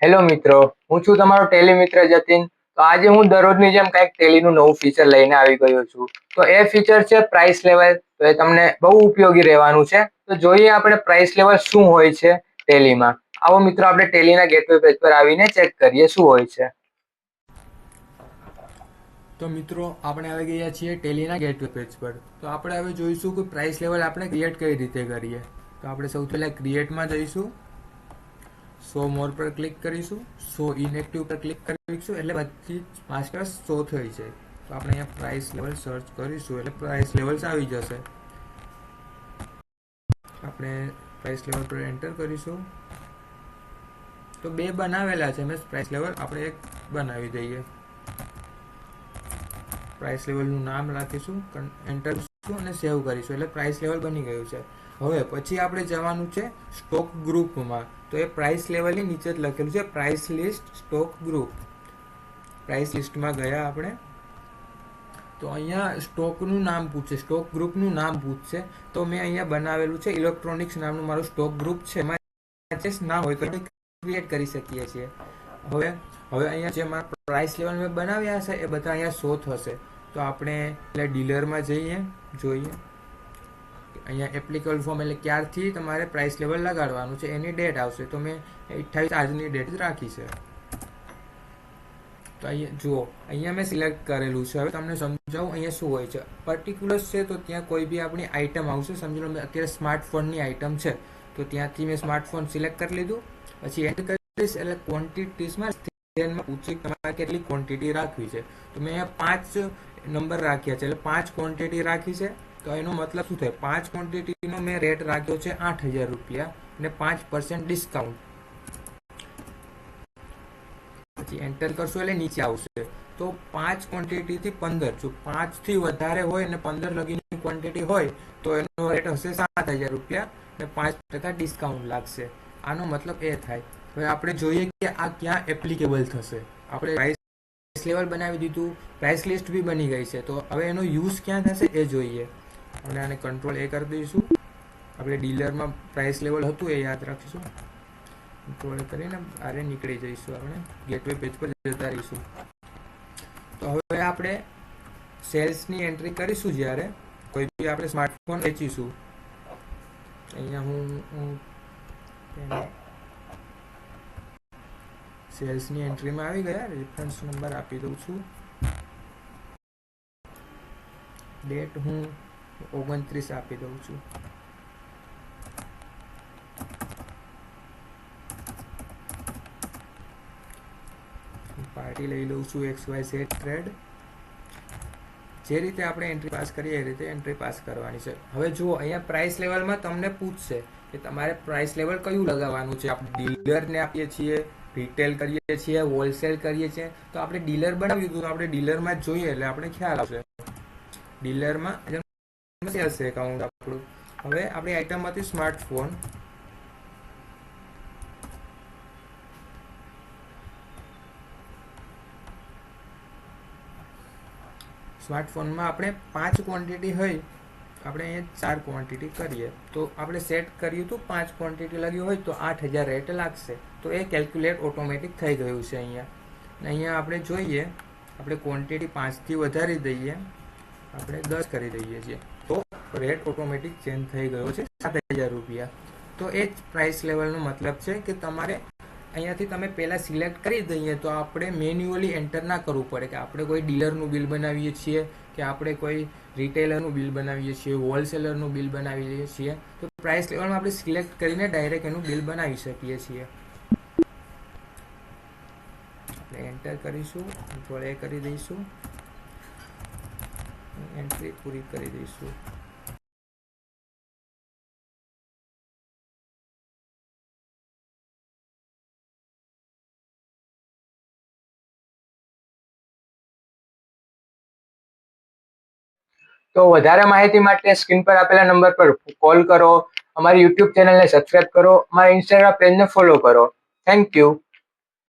Hello મિત્રો, હું છું તમારો ટેલી મિત્ર જતીન. તો આજે હું દરરોજની જેમ કંઈક ટેલીનું નવું ફીચર લઈને આવી ગયો છું. તો એ ફીચર છે પ્રાઇસ લેવલ. તો એ તમને બહુ ઉપયોગી રહેવાનું છે. તો જોઈએ આપણે પ્રાઇસ લેવલ શું હોય છે ટેલીમાં. આવો મિત્રો, આપણે ટેલીના ગેટવે પેજ પર આવીને ચેક કરીએ શું હોય છે. તો મિત્રો, આપણે આવી ગયા છીએ ટેલીના ગેટવે પેજ પર. તો આપણે હવે જોઈશું કે પ્રાઇસ લેવલ આપણે ક્રિએટ કઈ રીતે કરીએ. તો આપણે સૌથી પહેલાં ક્રિએટમાં જઈશું, શો મોર પર ક્લિક કરીશું, શો ઇનએક્ટિવ પર ક્લિક કરીશું એટલે બધી માસ્ટર્સ શો થઈ છે. તો આપણે અહીંયા પ્રાઇસ લેવલ સર્ચ કરીશું એટલે પ્રાઇસ લેવલ્સ આવી જશે. આપણે પ્રાઇસ લેવલ પર એન્ટર કરીશું. તો બે બનાવેલા છે મેં પ્રાઇસ લેવલ, આપણે એક બનાવી દઈએ. પ્રાઇસ લેવલનું નામ રાખીશું, એન્ટર કરીશું અને સેવ કરીશું એટલે પ્રાઇસ લેવલ બની ગયું છે. હવે પછી આપણે જવાનું છે સ્ટોક ગ્રુપમાં. તો એ પ્રાઇસ લેવલની નીચે જ લખેલું છે price list stock group. Price લિસ્ટમાં ગયા આપણે, તો અહીંયા સ્ટોકનું નામ પૂછશે, સ્ટોક ગ્રુપનું નામ પૂછશે. તો મેં અહીંયા બનાવેલું છે ઇલેક્ટ્રોનિક્સ નામનું મારું સ્ટોક ગ્રુપ છે. એમાં નામ હોય તો ક્રિએટ કરી શકીએ છીએ. હવે અહીંયા જે મારા પ્રાઇસ લેવલ મેં બનાવ્યા હશે એ બધા અહીંયા શો થશે. તો આપણે એટલે ડીલરમાં જઈએ, જોઈએ અહીંયા એપ્લિકેબલ ફોર્મ એટલે ક્યારથી તમારે પ્રાઇસ લેવલ લગાડવાનું છે એની ડેટ આવશે. તો મેં 28 આજની ડેટ જ રાખી છે. તો અહીંયા જુઓ, અહીંયા મેં સિલેક્ટ કરેલું છે. હવે તમને સમજાવું અહીંયા શું હોય છે. પર્ટિક્યુલર્સ છે તો ત્યાં કોઈ બી આપણી આઇટમ આવશે. સમજી લો અત્યારે સ્માર્ટફોનની આઇટમ છે તો ત્યાંથી મેં સ્માર્ટફોન સિલેક્ટ કરી લીધું. પછી એડ કરીશ એટલે ક્વોન્ટિટીઝમાં પૂછી તમારે કેટલી ક્વોન્ટિટી રાખવી છે. તો મેં અહીંયા 5 નંબર રાખ્યા છે એટલે 5 ક્વોન્ટિટી રાખી છે. તો એનો મતલબ શું થાય, 5 ક્વોન્ટિટીનો મેં રેટ રાખ્યો છે 8,000 રૂપિયા અને 5% ડિસ્કાઉન્ટ. પછી એન્ટર કરશો એટલે નીચે આવશે. તો 5 ક્વોન્ટિટીથી 15, જો 5 થી વધારે હોય અને 15 લગીની ક્વોન્ટિટી હોય તો એનો રેટ હશે 7,000 રૂપિયા અને 5% ડિસ્કાઉન્ટ લાગશે. આનો મતલબ એ થાય. હવે આપણે જોઈએ કે આ ક્યાં એપ્લિકેબલ થશે. આપણે પ્રાઇસ લેવલ બનાવી દીધું, પ્રાઇસ લિસ્ટ બી બની ગઈ છે. તો હવે એનો યુઝ ક્યાં થશે એ જોઈએ. આપણે આને કંટ્રોલ એ કરી દઈશું. આપણે ડીલરમાં પ્રાઇસ લેવલ હતું એ યાદ રાખીશું. કંટ્રોલ કરીને આરે નીકળી જઈશું, આપણે ગેટવે પેજ પર જતા રહીશું. તો હવે આપણે સેલ્સની એન્ટ્રી કરીશું. જ્યારે કોઈ બી આપણે સ્માર્ટફોન વેચીશું, અહીંયા હું સેલ્સની એન્ટ્રીમાં આવી ગયા. રેફરન્સ નંબર આપી દઉં છું. ડેટ હું 29 આપી દઉં છું. પાર્ટી લઈ લઉં છું XYZ ટ્રેડ. જે રીતે આપણે એન્ટ્રી પાસ કરીએ એ રીતે એન્ટ્રી પાસ કરવાની છે. હવે જુઓ, અહીંયા પ્રાઇસ લેવલમાં તમને પૂછશે કે તમારે પ્રાઇસ લેવલ કયું લગાવવાનું છે. આપણે ડીલરને આપીએ છીએ, રિટેલ કરીએ છીએ, હોલસેલ કરીએ છીએ. તો આપણે ડીલર બનાવ્યું હતું તો આપણે ડીલરમાં જ જોઈએ એટલે આપણે ખ્યાલ આવશે. ડીલરમાં હશે એકાઉન્ટ આપણું. હવે આપણી આઈટમ હતી સ્માર્ટફોન. સ્માર્ટફોનમાં આપણે 5 ક્વોન્ટિટી હોય, આપણે અહીંયા 4 ક્વોન્ટિટી કરીએ. તો આપણે સેટ કર્યું હતું 5 ક્વોન્ટિટી લાગ્યું હોય તો 8,000 રેટ લાગશે. તો એ કેલ્ક્યુલેટ ઓટોમેટિક થઈ ગયું છે અહીંયા. અહીંયા આપણે જોઈએ, આપણે ક્વોન્ટિટી 5થી વધારી દઈએ, આપણે 10 કરી દઈએ છીએ તો રેટ ઓટોમેટિક ચેન્જ થઈ ગયો છે 7,000 રૂપિયા. તો એ જ પ્રાઇસ લેવલનો મતલબ છે કે તમારે અહીંયાથી તમે પહેલાં સિલેક્ટ કરી દઈએ તો આપણે મેન્યુઅલી એન્ટર ના કરવું પડે કે આપણે કોઈ ડીલરનું બિલ બનાવીએ છીએ કે આપણે કોઈ રિટેલરનું બિલ બનાવીએ છીએ, હોલસેલરનું બિલ બનાવીએ છીએ. તો પ્રાઇસ લેવલમાં આપણે સિલેક્ટ કરીને ડાયરેક્ટ એનું બિલ બનાવી શકીએ છીએ. આપણે એન્ટર કરીશું, કંટ્રોલ એ કરી દઈશું, એન્ટ્રી પૂરી કરી દઈશું. તો વધારે માહિતી માટે સ્ક્રીન પર આપેલા નંબર પર કોલ કરો, અમારી યુટ્યુબ ચેનલને સબસ્ક્રાઇબ કરો, અમારા ઇન્સ્ટાગ્રામ પેજને ફોલો કરો. Thank you.